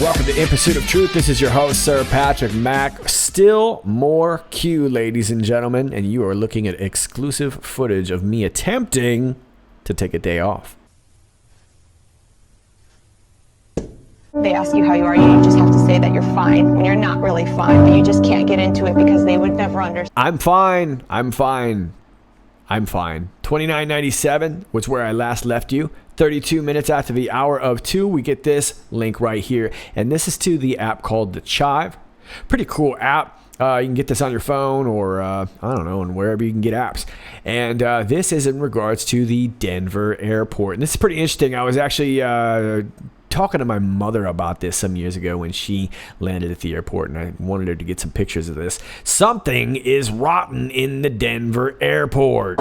Welcome to In Pursuit of Truth. This is your host, Sir Patrick Mack. Still more Q, ladies and gentlemen, and you are looking at exclusive footage of me attempting to take a day off. They ask you how you are, you just have to say that you're fine when you're not really fine, but you just can't get into it because they would never understand. I'm fine. $29.97 was where I last left you. 32 minutes after the hour of 2, we get this link right here. And this is to the app called The Chive. Pretty cool app. You can get this on your phone or, I don't know, and wherever you can get apps. And this is in regards to the Denver airport. And this is pretty interesting. I was actually talking to my mother about this some years ago when she landed at the airport, and I wanted her to get some pictures of this. Something is rotten in the Denver airport.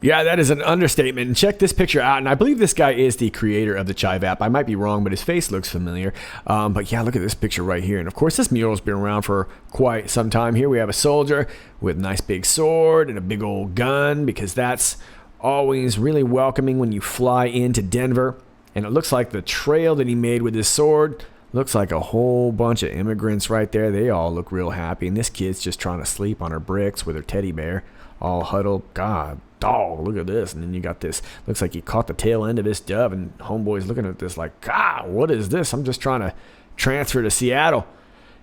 Yeah, that is an understatement. And check this picture out. And I believe this guy is the creator of the Chive app. I might be wrong, but his face looks familiar. But yeah, look at this picture right here. And of course, this mural's been around for quite some time. Here we have a soldier with a nice big sword and a big old gun, because that's always really welcoming when you fly into Denver. And it looks like the trail that he made with his sword looks like a whole bunch of immigrants right there. They all look real happy. And this kid's just trying to sleep on her bricks with her teddy bear, all huddled. God, dog, look at this. And then you got this, looks like he caught the tail end of this dove, and homeboy's looking at this like, God, what is this? I'm just trying to transfer to Seattle.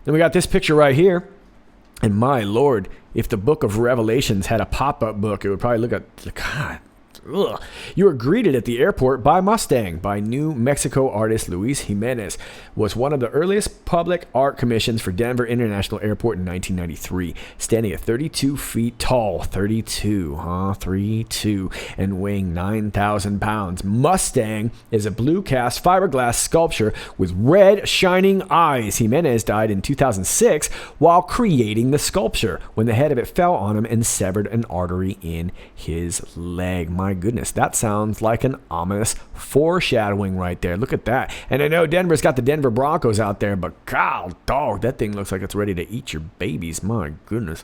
Then we got this picture right here. And my Lord, if the book of Revelations had a pop-up book, it would probably look at, God, ugh. You were greeted at the airport by Mustang by New Mexico artist Luis Jimenez. Was one of the earliest public art commissions for Denver International Airport in 1993. Standing at 32 feet tall, 32, and weighing 9,000 pounds. Mustang is a blue cast fiberglass sculpture with red shining eyes. Jimenez died in 2006 while creating the sculpture when the head of it fell on him and severed an artery in his leg. My goodness, that sounds like an ominous foreshadowing right there. Look at that. And I know Denver's got the Denver Broncos out there, but God, dog, that thing looks like it's ready to eat your babies. My goodness.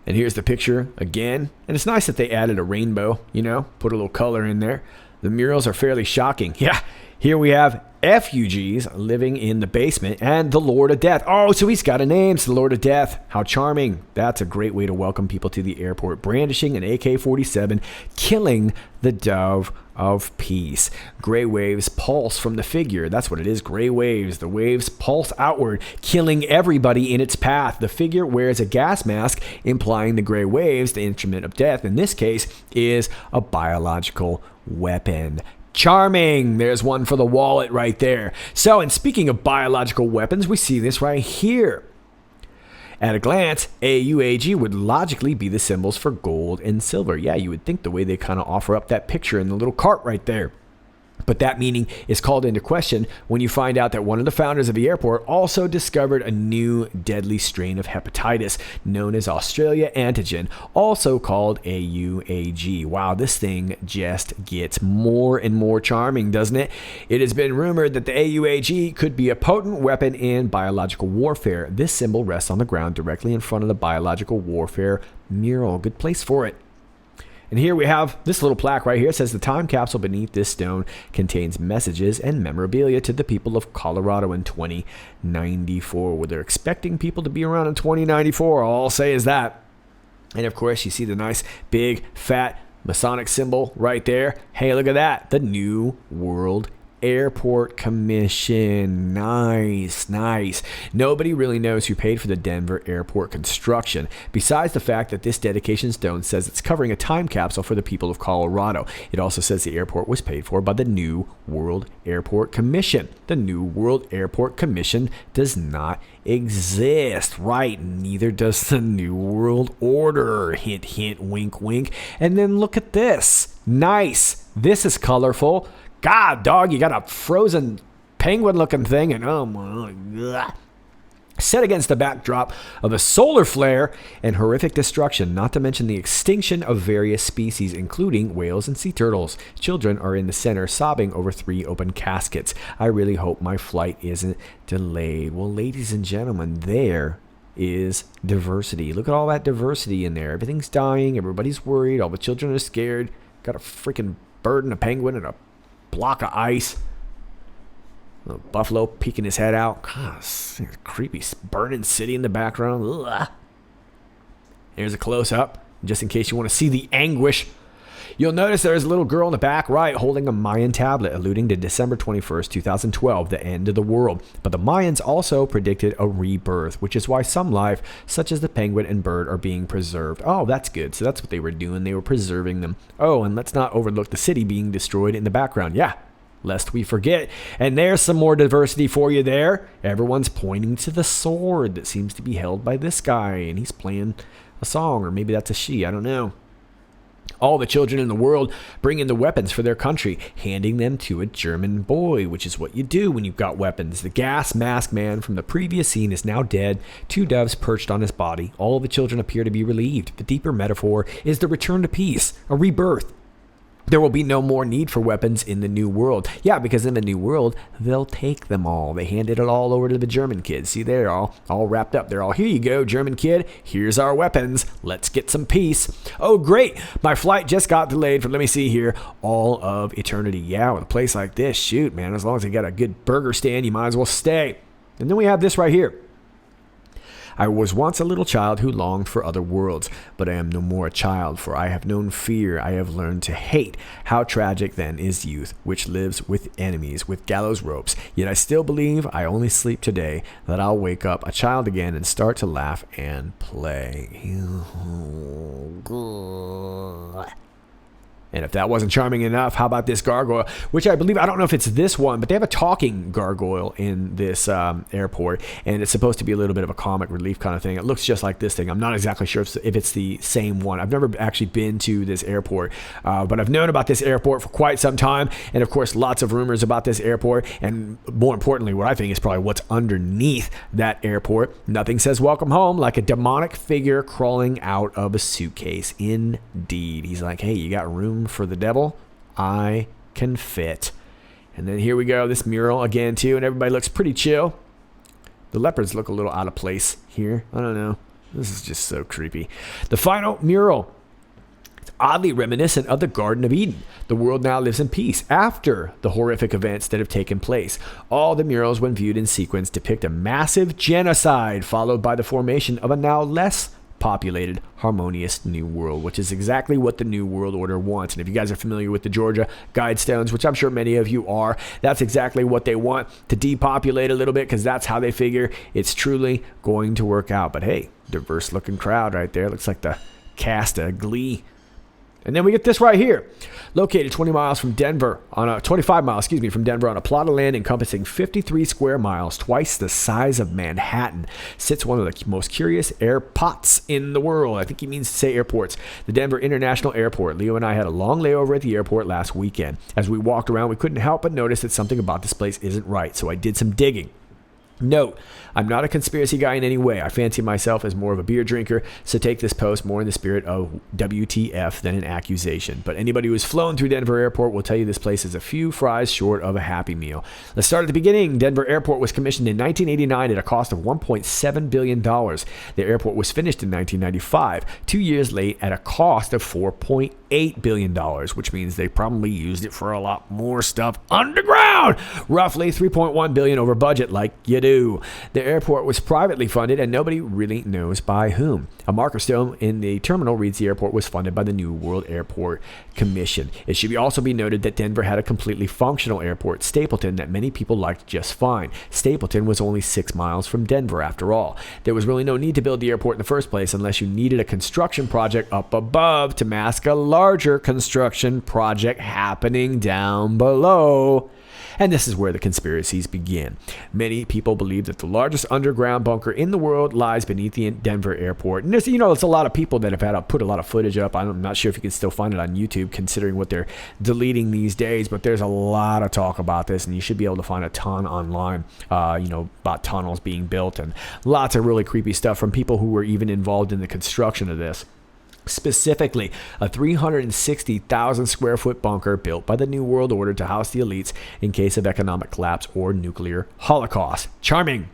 And here's the picture again. And it's nice that they added a rainbow, you know, put a little color in there. The murals are fairly shocking. Yeah, here we have effigies living in the basement and the Lord of Death. Oh, so he's got a name. It's the Lord of Death. How charming. That's a great way to welcome people to the airport. Brandishing an AK-47, killing the dove of peace. Gray waves pulse from the figure. That's what it is. Gray waves. The waves pulse outward, killing everybody in its path. The figure wears a gas mask, implying the gray waves, the instrument of death, in this case, is a biological weapon. Charming. There's one for the wallet right there. So, and speaking of biological weapons, we see this right here. At a glance, AUAG would logically be the symbols for gold and silver. Yeah, you would think the way they kind of offer up that picture in the little cart right there. But that meaning is called into question when you find out that one of the founders of the airport also discovered a new deadly strain of hepatitis known as Australia antigen, also called AUAG. Wow, this thing just gets more and more charming, doesn't it? It has been rumored that the AUAG could be a potent weapon in biological warfare. This symbol rests on the ground directly in front of the biological warfare mural. Good place for it. And here we have this little plaque right here. It says the time capsule beneath this stone contains messages and memorabilia to the people of Colorado in 2094. Well, they're expecting people to be around in 2094. All I'll say is that. And of course, you see the nice, big, fat Masonic symbol right there. Hey, look at that. The New World Airport Commission. Nice, nice. Nobody really knows who paid for the Denver airport construction, besides the fact that this dedication stone says it's covering a time capsule for the people of Colorado. It also says the airport was paid for by the New World Airport Commission. The New World Airport Commission does not exist, right? Neither does the New World Order. Hint, hint, wink, wink. And then look at this. Nice. This is colorful. God, dog, you got a frozen penguin-looking thing, and oh my God. Set against the backdrop of a solar flare and horrific destruction, not to mention the extinction of various species, including whales and sea turtles. Children are in the center, sobbing over 3 open caskets. I really hope my flight isn't delayed. Well, ladies and gentlemen, there is diversity. Look at all that diversity in there. Everything's dying. Everybody's worried. All the children are scared. Got a freaking bird and a penguin and a block of ice. A buffalo peeking his head out. God, creepy burning city in the background. Ugh. Here's a close-up, just in case you want to see the anguish. You'll notice there's a little girl in the back right holding a Mayan tablet, alluding to December 21st, 2012, the end of the world. But the Mayans also predicted a rebirth, which is why some life, such as the penguin and bird, are being preserved. Oh, that's good. So that's what they were doing. They were preserving them. Oh, and let's not overlook the city being destroyed in the background. Yeah, lest we forget. And there's some more diversity for you there. Everyone's pointing to the sword that seems to be held by this guy, and he's playing a song, or maybe that's a she. I don't know. All the children in the world bring in the weapons for their country, handing them to a German boy, which is what you do when you've got weapons. The gas mask man from the previous scene is now dead, 2 doves perched on his body. All the children appear to be relieved. The deeper metaphor is the return to peace, a rebirth. There will be no more need for weapons in the new world. Yeah, because in the new world, they'll take them all. They handed it all over to the German kids. See, they're all wrapped up. They're all, here you go, German kid. Here's our weapons. Let's get some peace. Oh, great. My flight just got delayed for, let me see here, all of eternity. Yeah, with a place like this, shoot, man, as long as you got a good burger stand, you might as well stay. And then we have this right here. I was once a little child who longed for other worlds, but I am no more a child, for I have known fear, I have learned to hate. How tragic then is youth, which lives with enemies, with gallows ropes. Yet I still believe I only sleep today, that I'll wake up a child again and start to laugh and play. And if that wasn't charming enough, how about this gargoyle? Which I believe, I don't know if it's this one, but they have a talking gargoyle in this airport. And it's supposed to be a little bit of a comic relief kind of thing. It looks just like this thing. I'm not exactly sure if it's the same one. I've never actually been to this airport. But I've known about this airport for quite some time. And of course, lots of rumors about this airport. And more importantly, what I think is probably what's underneath that airport. Nothing says welcome home like a demonic figure crawling out of a suitcase. Indeed. He's like, hey, you got room for the devil? I can fit. And then here we go, this mural again too, and everybody looks pretty chill. The leopards look a little out of place here. I don't know. This is just so creepy. The final mural. It's oddly reminiscent of the Garden of Eden. The world now lives in peace after the horrific events that have taken place. All the murals, when viewed in sequence, depict a massive genocide followed by the formation of a now less populated, harmonious new world, which is exactly what the New World Order wants. And if you guys are familiar with the Georgia Guidestones, which I'm sure many of you are, that's exactly what they want, to depopulate a little bit, because that's how they figure it's truly going to work out. But hey, diverse looking crowd right there. Looks like the cast of Glee. And then we get this right here. Located 25 miles from Denver on a plot of land encompassing 53 square miles, twice the size of Manhattan, sits one of the most curious airpots in the world. I think he means to say airports. The Denver International Airport. Leo and I had a long layover at the airport last weekend. As we walked around, we couldn't help but notice that something about this place isn't right, so I did some digging. Note, I'm not a conspiracy guy in any way. I fancy myself as more of a beer drinker, so take this post more in the spirit of WTF than an accusation. But anybody who has flown through Denver Airport will tell you this place is a few fries short of a Happy Meal. Let's start at the beginning. Denver Airport was commissioned in 1989 at a cost of $1.7 billion. The airport was finished in 1995, 2 years late at a cost of $4.8 $8 billion, which means they probably used it for a lot more stuff underground. Roughly $3.1 billion over budget, like you do. The airport was privately funded, and nobody really knows by whom. A marker stone in the terminal reads the airport was funded by the New World Airport Commission. It should also be noted that Denver had a completely functional airport, Stapleton, that many people liked just fine. Stapleton was only 6 miles from Denver after all. There was really no need to build the airport in the first place unless you needed a construction project up above to mask a larger construction project happening down below. And this is where the conspiracies begin. Many people believe that the largest underground bunker in the world lies beneath the Denver airport. And there's a lot of people that have had to put a lot of footage up. I'm not sure if you can still find it on YouTube, considering what they're deleting these days. But there's a lot of talk about this, and you should be able to find a ton online, about tunnels being built and lots of really creepy stuff from people who were even involved in the construction of this. Specifically, a 360,000 square foot bunker built by the New World Order to house the elites in case of economic collapse or nuclear holocaust. Charming.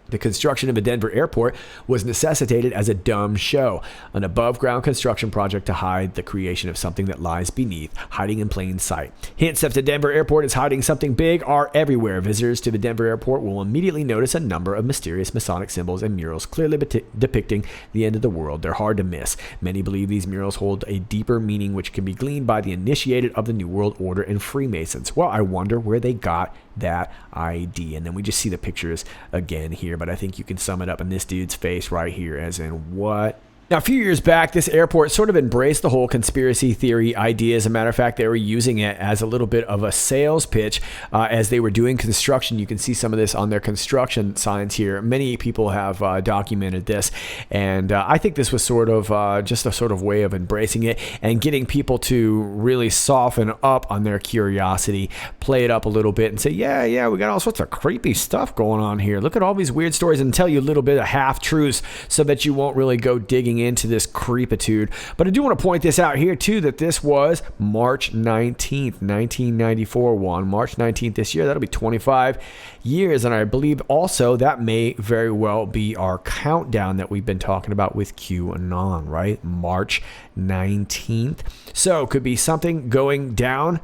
The construction of a Denver airport was necessitated as a dumb show, an above-ground construction project to hide the creation of something that lies beneath, hiding in plain sight. Hints that the Denver airport is hiding something big are everywhere. Visitors to the Denver airport will immediately notice a number of mysterious Masonic symbols and murals clearly depicting the end of the world. They're hard to miss. Many believe these murals hold a deeper meaning which can be gleaned by the initiated of the New World Order and Freemasons. Well, I wonder where they got that ID. And then we just see the pictures again here, but I think you can sum it up in this dude's face right here, as in what? Now, a few years back, this airport sort of embraced the whole conspiracy theory idea. As a matter of fact, they were using it as a little bit of a sales pitch as they were doing construction. You can see some of this on their construction signs here. Many people have documented this, and I think this was sort of just a sort of way of embracing it and getting people to really soften up on their curiosity, play it up a little bit, and say, yeah, we got all sorts of creepy stuff going on here. Look at all these weird stories, and tell you a little bit of half-truths so that you won't really go digging into this creepitude. But I do want to point this out here too, that this was March 19th, 1994 March 19th this year. That'll be 25 years. And I believe also that may very well be our countdown that we've been talking about with QAnon, right? March 19th. So could be something going down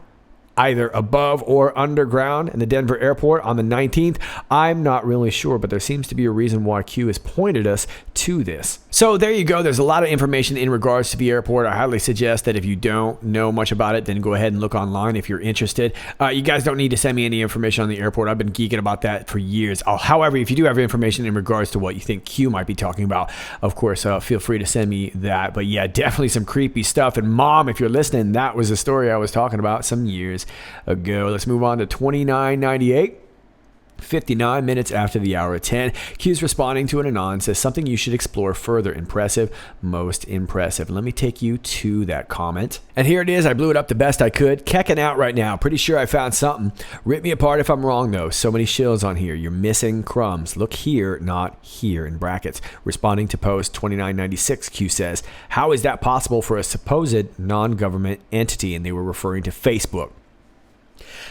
either above or underground in the Denver airport on the 19th. I'm not really sure, but there seems to be a reason why Q has pointed us to this. So there you go. There's a lot of information in regards to the airport. I highly suggest that if you don't know much about it, then go ahead and look online if you're interested. You guys don't need to send me any information on the airport. I've been geeking about that for years. However, if you do have information in regards to what you think Q might be talking about, of course, feel free to send me that. But yeah, definitely some creepy stuff. And Mom, if you're listening, that was the story I was talking about some years ago. Let's move on to 2998. 59 minutes after the hour of 10, Q's responding to an Anon, says something you should explore further. Impressive, most impressive. Let me take you to that comment. And here it is. I blew it up the best I could. Kecking out right now. Pretty sure I found something. Rip me apart if I'm wrong, though. So many shills on here. You're missing crumbs. Look here, not here, in brackets. Responding to post 2996, Q says, how is that possible for a supposed non-government entity? And they were referring to Facebook.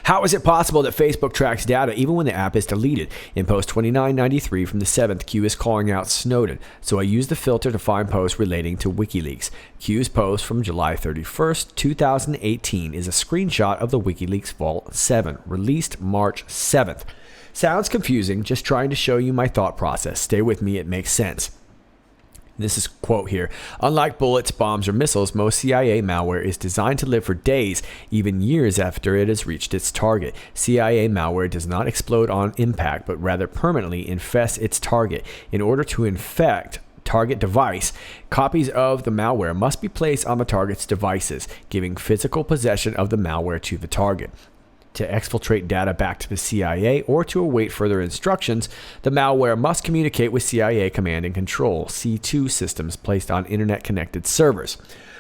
How is it possible that Facebook tracks data even when the app is deleted? In post 2993 from the 7th, Q is calling out Snowden, so I used the filter to find posts relating to WikiLeaks. Q's post from July 31st, 2018 is a screenshot of the WikiLeaks Vault 7, released March 7th. Sounds confusing, just trying to show you my thought process. Stay with me, it makes sense. This is a quote here. Unlike bullets, bombs, or missiles, most CIA malware is designed to live for days, even years after it has reached its target. CIA malware does not explode on impact, but rather permanently infests its target. In order to infect target device, copies of the malware must be placed on the target's devices, giving physical possession of the malware to the target. To exfiltrate data back to the CIA or to await further instructions, the malware must communicate with CIA command and control C2 systems placed on internet-connected servers.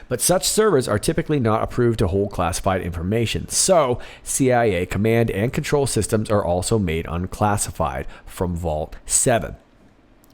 But such servers are typically not approved to hold classified information, so CIA command and control systems are also made unclassified from Vault 7.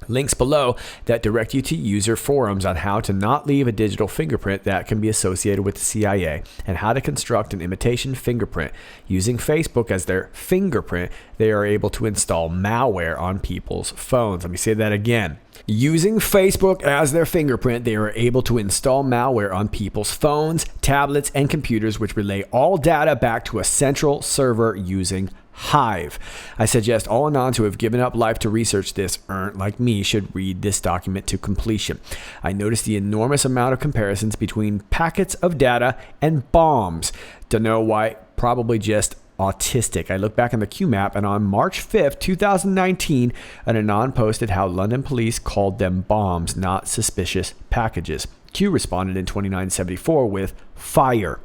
Links below that direct you to user forums on how to not leave a digital fingerprint that can be associated with the CIA and how to construct an imitation fingerprint. Using Facebook as their fingerprint, they are able to install malware on people's phones. Let me say that again. Using Facebook as their fingerprint, they are able to install malware on people's phones, tablets, and computers, which relay all data back to a central server using Hive. I suggest all Anons who have given up life to research this, like me, should read this document to completion. I noticed the enormous amount of comparisons between packets of data and bombs. Don't know why, probably just autistic. I look back on the qmap, and on March 5th, 2019, an Anon posted how London police called them bombs, not suspicious packages. Q responded in 2974 with fire.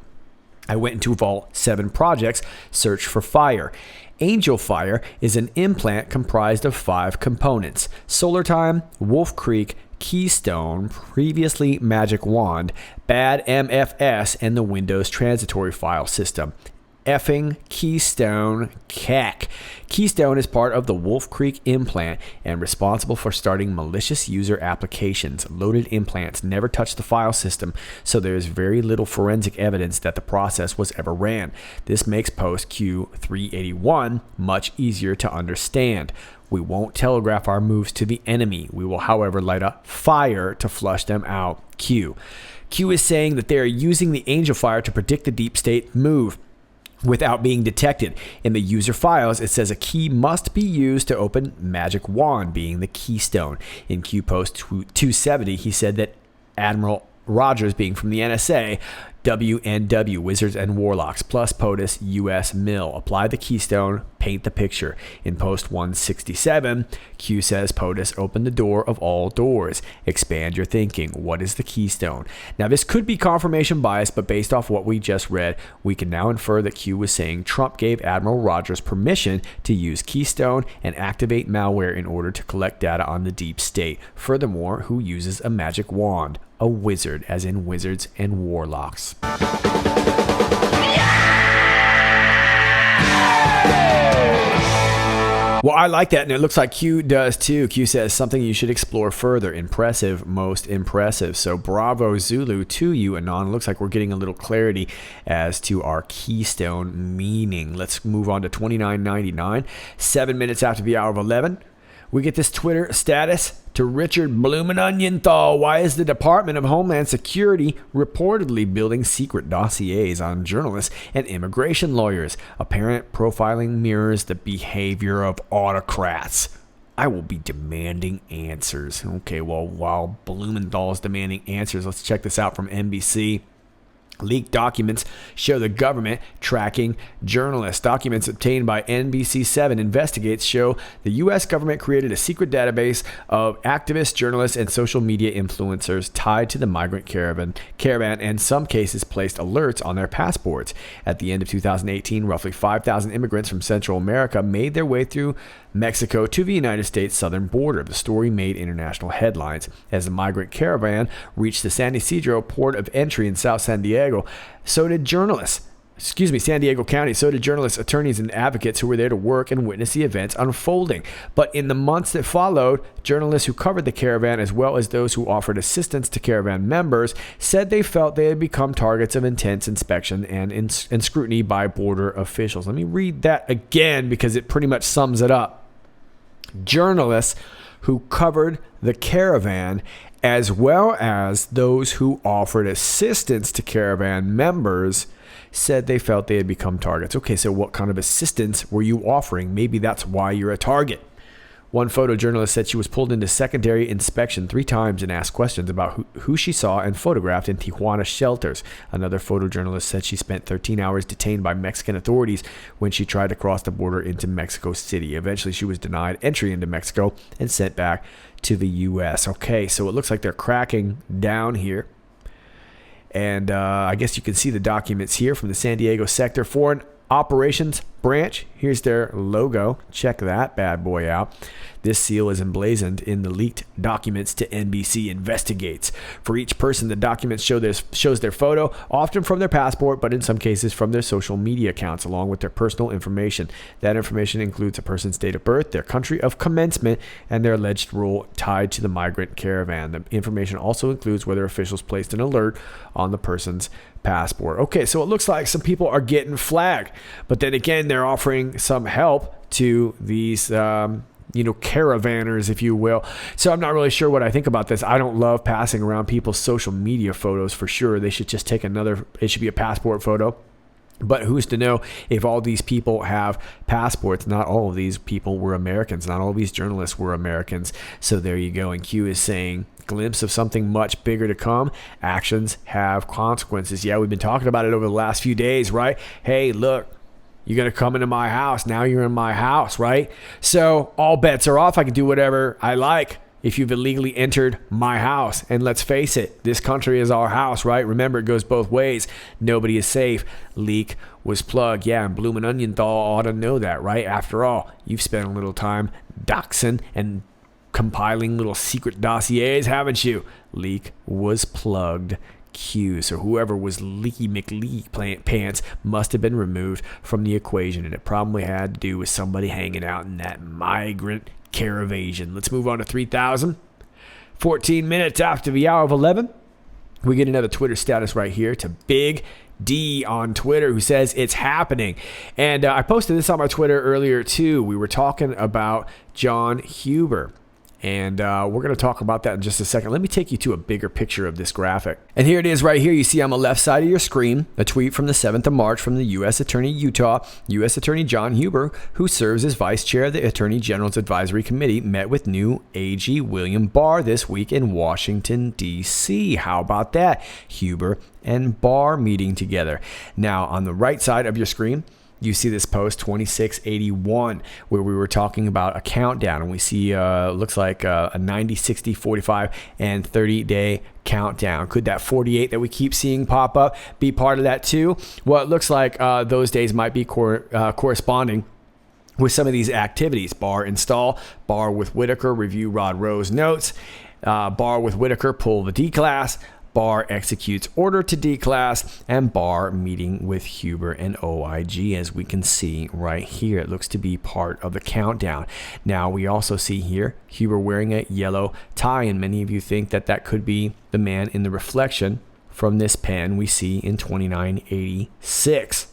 I went into Vault 7 projects, searched for fire. Angel Fire is an implant comprised of 5 components: Solar Time, Wolf Creek, Keystone, previously Magic Wand, Bad MFS, and the Windows Transitory File System. Effing Keystone cack. Keystone is part of the Wolf Creek implant and responsible for starting malicious user applications. Loaded implants never touch the file system, so there is very little forensic evidence that the process was ever ran. This makes post Q381 much easier to understand. We won't telegraph our moves to the enemy. We will, however, light a fire to flush them out. Q is saying that they are using the Angel Fire to predict the deep state move without being detected. In the user files, it says a key must be used to open Magic Wand, being the Keystone. In Q post 270, he said that Admiral Rogers, being from the NSA, WNW, Wizards and Warlocks, plus POTUS, US Mill. Apply the Keystone, paint the picture. In post 167, Q says POTUS opened the door of all doors. Expand your thinking. What is the Keystone? Now, this could be confirmation bias, but based off what we just read, we can now infer that Q was saying Trump gave Admiral Rogers permission to use Keystone and activate malware in order to collect data on the deep state. Furthermore, who uses a magic wand? A wizard, as in Wizards and Warlocks. Well, I like that, and it looks like Q does too. Q says something you should explore further. Impressive, most impressive. So bravo Zulu to you, Anon. Looks like we're getting a little clarity as to our Keystone meaning. Let's move on to 2999. 7 minutes after the hour of 11. We get this Twitter status to Richard Blumenonionthal. Why is the Department of Homeland Security reportedly building secret dossiers on journalists and immigration lawyers? Apparent profiling mirrors the behavior of autocrats. I will be demanding answers. Okay, well, while Blumenthal is demanding answers, let's check this out from NBC. Leaked documents show the government tracking journalists. Documents obtained by NBC7 Investigates show the U.S. government created a secret database of activists, journalists, and social media influencers tied to the migrant caravan, and in some cases placed alerts on their passports. At the end of 2018, roughly 5,000 immigrants from Central America made their way through Mexico to the United States southern border. The story made international headlines. As the migrant caravan reached the San Ysidro port of entry in South San Diego, so did San Diego County, so did journalists, attorneys, and advocates who were there to work and witness the events unfolding. But in the months that followed, journalists who covered the caravan, as well as those who offered assistance to caravan members, said they felt they had become targets of intense inspection and scrutiny by border officials. Let me read that again because it pretty much sums it up. Journalists who covered the caravan, as well as those who offered assistance to caravan members, said they felt they had become targets. Okay, so what kind of assistance were you offering? Maybe that's why you're a target. One photojournalist said she was pulled into secondary inspection 3 times and asked questions about who she saw and photographed in Tijuana shelters. Another photojournalist said she spent 13 hours detained by Mexican authorities when she tried to cross the border into Mexico City. Eventually, she was denied entry into Mexico and sent back to the U.S. Okay, so it looks like they're cracking down here. And I guess you can see the documents here from the San Diego sector. Foreign Operations branch. Here's their logo. Check that bad boy out. This seal is emblazoned in the leaked documents to NBC Investigates. For each person, the documents shows their photo, often from their passport, but in some cases from their social media accounts, along with their personal information. That information includes a person's date of birth, their country of commencement, and their alleged role tied to the migrant caravan. The information also includes whether officials placed an alert on the person's passport. Okay, so it looks like some people are getting flagged, but then again, they're offering some help to these caravanners, if you will. So I'm not really sure what I think about this. I don't love passing around people's social media photos for sure. They should just take it should be a passport photo. But who's to know if all these people have passports? Not all of these people were Americans. Not all of these journalists were Americans. So there you go. And Q is saying, glimpse of something much bigger to come. Actions have consequences. Yeah, we've been talking about it over the last few days, right? Hey, look, you're going to come into my house. Now you're in my house, right? So all bets are off. I can do whatever I like if you've illegally entered my house. And let's face it, this country is our house, right? Remember, it goes both ways. Nobody is safe. Leak was plugged. Yeah, and Bloomin' Onion Thaw ought to know that, right? After all, you've spent a little time doxing and compiling little secret dossiers, haven't you? Leak was plugged. Q. So whoever was Leaky McLeak pants must have been removed from the equation, and it probably had to do with somebody hanging out in that migrant caravan. Let's move on to 3,000. 14 minutes after the hour of 11, we get another Twitter status right here to Big D on Twitter, who says it's happening. And I posted this on my Twitter earlier too. We were talking about John Huber. And we're going to talk about that in just a second. Let me take you to a bigger picture of this graphic. And here it is right here. You see on the left side of your screen, a tweet from the 7th of March from the U.S. Attorney Utah. U.S. Attorney John Huber, who serves as Vice Chair of the Attorney General's Advisory Committee, met with new AG William Barr this week in Washington, D.C. How about that? Huber and Barr meeting together. Now, on the right side of your screen, you see this post 2681 where we were talking about a countdown, and we see looks like a 90, 60, 45, and 30-day countdown. Could that 48 that we keep seeing pop up be part of that too? Well, it looks like those days might be corresponding with some of these activities. Barr install, Barr with Whitaker review Rod Rowe's notes, Barr with Whitaker pull the D class, Barr executes order to D-class, and Barr meeting with Huber and OIG, as we can see right here. It looks to be part of the countdown. Now, we also see here Huber wearing a yellow tie, and many of you think that that could be the man in the reflection from this pen we see in 2986.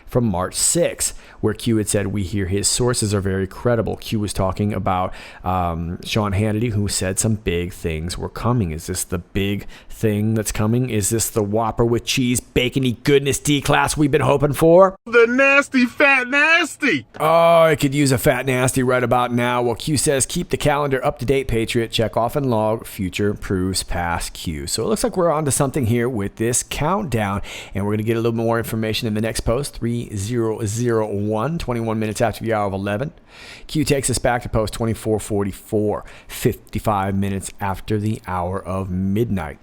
From March 6, where Q had said, we hear his sources are very credible. Q was talking about Sean Hannity, who said some big things were coming. Is this the big thing that's coming? Is this the Whopper with cheese, bacony goodness D-class we've been hoping for? The nasty, fat nasty. Oh, I could use a fat nasty right about now. Well, Q says, keep the calendar up to date, Patriot. Check off and log. Future proves past Q. So it looks like we're onto something here with this countdown, and we're going to get a little more information in the next post, 3001, 21 minutes after the hour of 11. Q takes us back to post 2444, 55 minutes after the hour of midnight.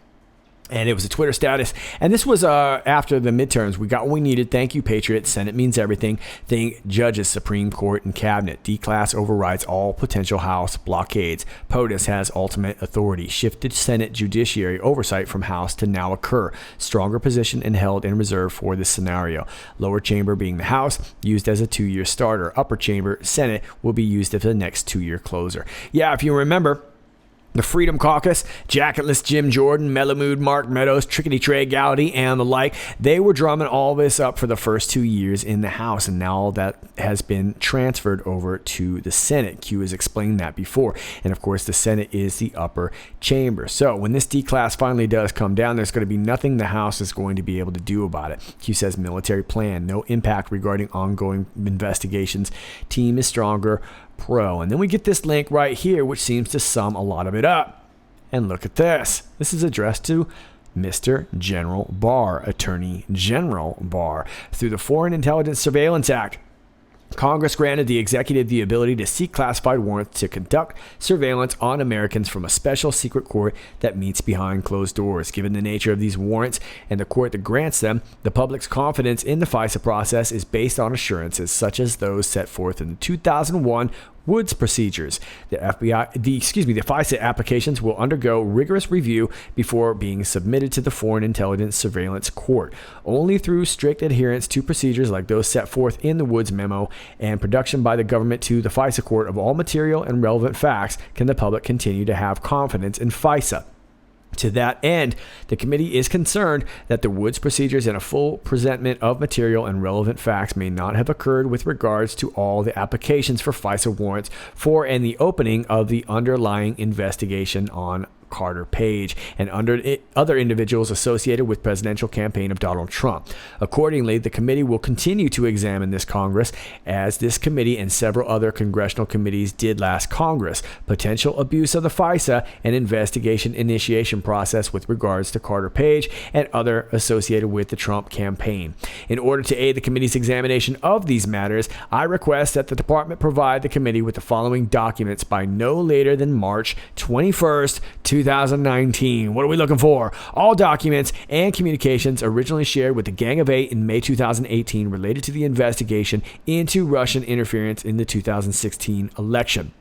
And it was a Twitter status. And this was after the midterms. We got what we needed. Thank you, Patriot. Senate means everything. Thank judges, Supreme Court, and Cabinet. D-class overrides all potential House blockades. POTUS has ultimate authority. Shifted Senate judiciary oversight from House to now occur. Stronger position and held in reserve for this scenario. Lower chamber being the House, used as a 2-year starter. Upper chamber, Senate, will be used as the next 2-year closer. Yeah, if you remember, the Freedom Caucus, Jacketless Jim Jordan, Mellow Mood Mark Meadows, Trickety Trey Gowdy, and the like, they were drumming all this up for the first 2 years in the House, and now all that has been transferred over to the Senate. Q has explained that before, and of course the Senate is the upper chamber. So when this D-class finally does come down, there's going to be nothing the House is going to be able to do about it. Q says military plan, no impact regarding ongoing investigations. Team is stronger. Pro. And then we get this link right here, which seems to sum a lot of it up. And look at this. This is addressed to Mr. General Barr, Attorney General Barr. Through the Foreign Intelligence Surveillance Act, Congress granted the executive the ability to seek classified warrants to conduct surveillance on Americans from a special secret court that meets behind closed doors. Given the nature of these warrants and the court that grants them, the public's confidence in the FISA process is based on assurances such as those set forth in the 2001 Woods procedures. The FISA applications will undergo rigorous review before being submitted to the Foreign Intelligence Surveillance Court. Only through strict adherence to procedures like those set forth in the Woods memo and production by the government to the FISA court of all material and relevant facts can the public continue to have confidence in FISA. To that end, the committee is concerned that the Woods procedures and a full presentment of material and relevant facts may not have occurred with regards to all the applications for FISA warrants for and the opening of the underlying investigation on Carter Page and other individuals associated with the presidential campaign of Donald Trump. Accordingly, the committee will continue to examine this Congress, as this committee and several other congressional committees did last Congress, potential abuse of the FISA and investigation initiation process with regards to Carter Page and other associated with the Trump campaign. In order to aid the committee's examination of these matters, I request that the department provide the committee with the following documents by no later than March 21st, 2019. What are we looking for? All documents and communications originally shared with the Gang of Eight in May 2018 related to the investigation into Russian interference in the 2016 election.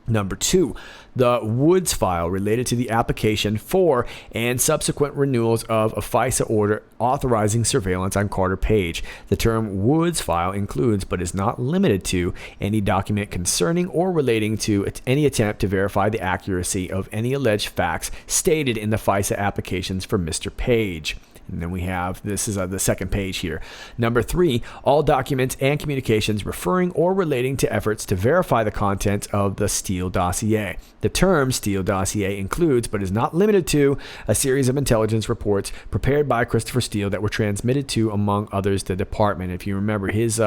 Number 2, the Woods file related to the application for and subsequent renewals of a FISA order authorizing surveillance on Carter Page. The term Woods file includes, but is not limited to, any document concerning or relating to any attempt to verify the accuracy of any alleged facts stated in the FISA applications for Mr. Page. And then we have, this is the second page here. Number 3, all documents and communications referring or relating to efforts to verify the content of the Steele dossier. The term Steele dossier includes, but is not limited to, a series of intelligence reports prepared by Christopher Steele that were transmitted to, among others, the department. If you remember, his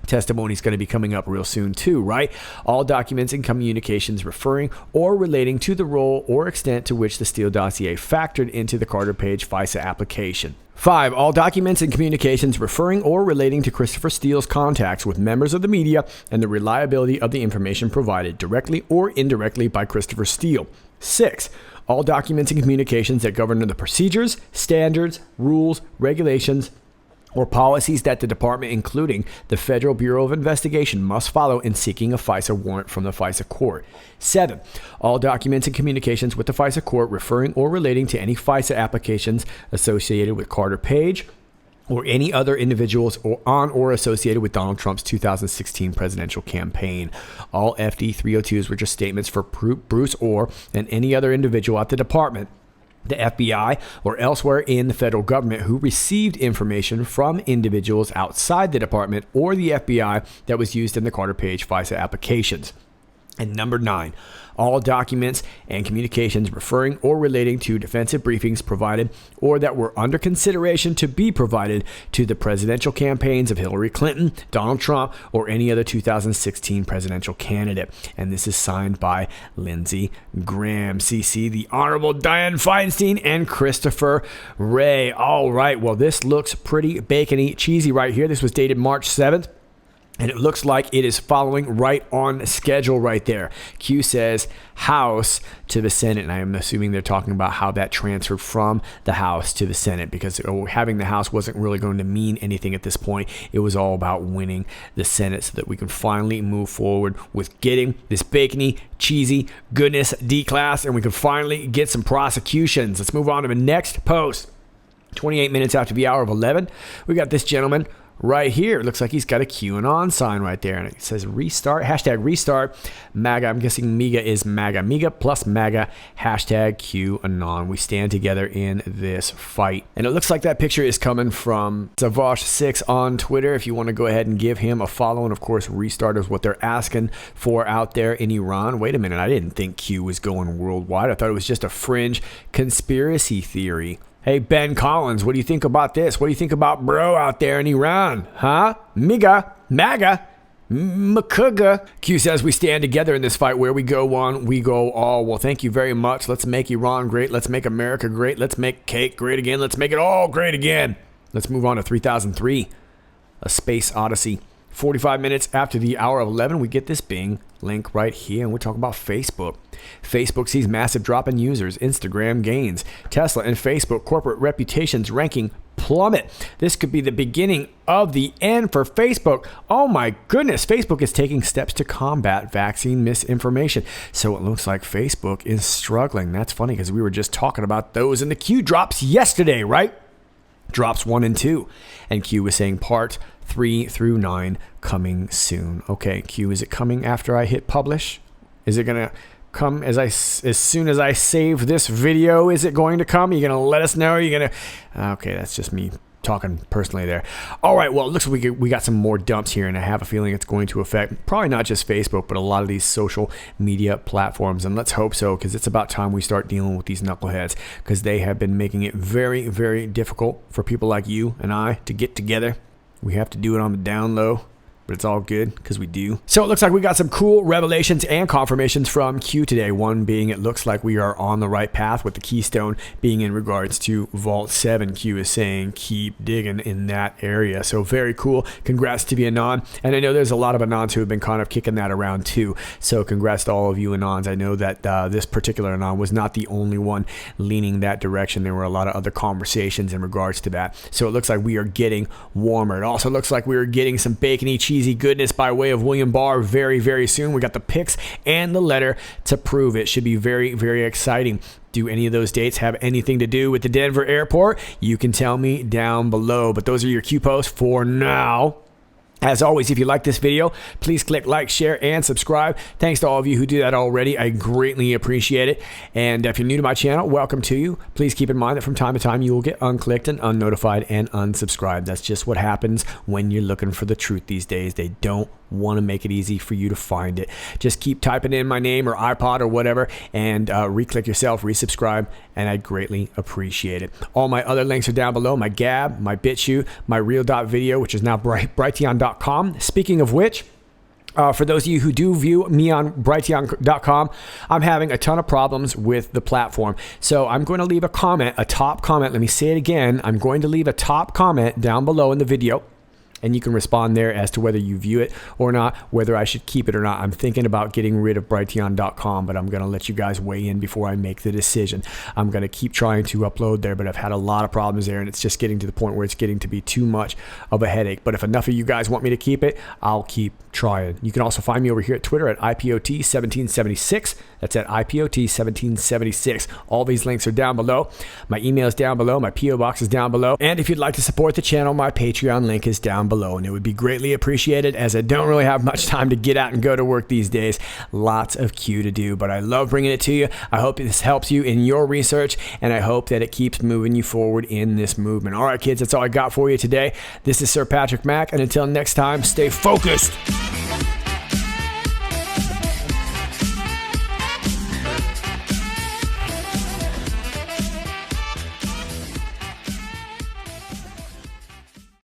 testimony is going to be coming up real soon too, right? All documents and communications referring or relating to the role or extent to which the Steele dossier factored into the Carter Page FISA application. 5. All documents and communications referring or relating to Christopher Steele's contacts with members of the media and the reliability of the information provided directly or indirectly by Christopher Steele. 6. All documents and communications that govern the procedures, standards, rules, regulations, or policies that the department, including the Federal Bureau of Investigation, must follow in seeking a FISA warrant from the FISA court. 7. All documents and communications with the FISA court referring or relating to any FISA applications associated with Carter Page or any other individuals or associated with Donald Trump's 2016 presidential campaign. All FD 302s were just statements for Bruce Orr and any other individual at the department, the FBI, or elsewhere in the federal government who received information from individuals outside the department or the FBI that was used in the Carter Page FISA applications. And number 9, all documents and communications referring or relating to defensive briefings provided or that were under consideration to be provided to the presidential campaigns of Hillary Clinton, Donald Trump, or any other 2016 presidential candidate. And this is signed by Lindsey Graham, CC, the Honorable Dianne Feinstein, and Christopher Wray. All right, well, this looks pretty bacony, cheesy right here. This was dated March 7th. And it looks like it is following right on schedule right there. Q says House to the Senate. And I am assuming they're talking about how that transferred from the House to the Senate, because having the House wasn't really going to mean anything at this point. It was all about winning the Senate so that we can finally move forward with getting this bacony, cheesy goodness D-class, and we can finally get some prosecutions. Let's move on to the next post. 28 minutes after the hour of 11, we got this gentleman right here. It looks like he's got a QAnon sign right there, and it says restart, hashtag restart MAGA. I'm guessing MEGA is MAGA. MEGA plus MAGA, hashtag QAnon. We stand together in this fight. And it looks like that picture is coming from Savash6 on Twitter. If you want to go ahead and give him a follow, and of course restart is what they're asking for out there in Iran. Wait a minute, I didn't think Q was going worldwide. I thought it was just a fringe conspiracy theory. Hey, Ben Collins, what do you think about this? What do you think about bro out there in Iran? Huh? MAGA, Makuga. Q says we stand together in this fight. Where we go one, we go all. Well, thank you very much. Let's make Iran great. Let's make America great. Let's make cake great again. Let's make it all great again. Let's move on to 3003, A Space Odyssey. 45 minutes after the hour of 11, we get this Bing link right here, and we're talking about Facebook. Facebook sees massive drop in users. Instagram gains. Tesla and Facebook corporate reputations ranking plummet. This could be the beginning of the end for Facebook. Oh my goodness. Facebook is taking steps to combat vaccine misinformation. So it looks like Facebook is struggling. That's funny because we were just talking about those in the Q drops yesterday, right? Drops 1 and 2. And Q was saying part 3 through 9 coming soon. Okay, Q, is it coming after I hit publish? Is it going to come as soon as I save this video? Is it going to come? Are you going to let us know? Are you going to... Okay, that's just me talking personally there. All right, well, it looks like we got some more dumps here, and I have a feeling it's going to affect probably not just Facebook, but a lot of these social media platforms. And let's hope so, because it's about time we start dealing with these knuckleheads, because they have been making it very, very difficult for people like you and I to get together. We have to do it on the down low, but it's all good because we do. So it looks like we got some cool revelations and confirmations from Q today. One being it looks like we are on the right path, with the keystone being in regards to Vault 7. Q is saying keep digging in that area. So very cool. Congrats to the Anon. And I know there's a lot of Anons who have been kind of kicking that around too. So congrats to all of you Anons. I know that this particular Anon was not the only one leaning that direction. There were a lot of other conversations in regards to that. So it looks like we are getting warmer. It also looks like we are getting some bacony cheesy goodness by way of William Barr very, very soon. We got the pics and the letter to prove it. Should be very, very exciting. Do any of those dates have anything to do with the Denver airport? You can tell me down below. But those are your Q posts for now. As always, if you like this video, please click like, share, and subscribe. Thanks to all of you who do that already. I greatly appreciate it. And if you're new to my channel, welcome to you. Please keep in mind that from time to time, you will get unclicked and unnotified and unsubscribed. That's just what happens when you're looking for the truth these days. They don't want to make it easy for you to find it. Just keep typing in my name or iPod or whatever, and re-click yourself, resubscribe, and I greatly appreciate it. All my other links are down below: my Gab, my BitChute, my Real.video, which is now Brighteon.com. Speaking of which, for those of you who do view me on Brighteon.com, I'm having a ton of problems with the platform. So I'm going to leave a comment, a top comment. Let me say it again. I'm going to leave a top comment down below in the video, and you can respond there as to whether you view it or not, whether I should keep it or not. I'm thinking about getting rid of Brighteon.com, but I'm going to let you guys weigh in before I make the decision. I'm going to keep trying to upload there, but I've had a lot of problems there, and it's just getting to the point where it's getting to be too much of a headache. But if enough of you guys want me to keep it, I'll keep trying. You can also find me over here at Twitter at IPOT1776. That's at IPOT1776. All these links are down below. My email is down below. My P.O. box is down below. And if you'd like to support the channel, my Patreon link is down below, and it would be greatly appreciated, as I don't really have much time to get out and go to work these days. Lots of Q to do, but I love bringing it to you. I hope this helps you in your research, and I hope that it keeps moving you forward in this movement. All right, kids, that's all I got for you today. This is Sir Patrick Mack, and until next time, stay focused.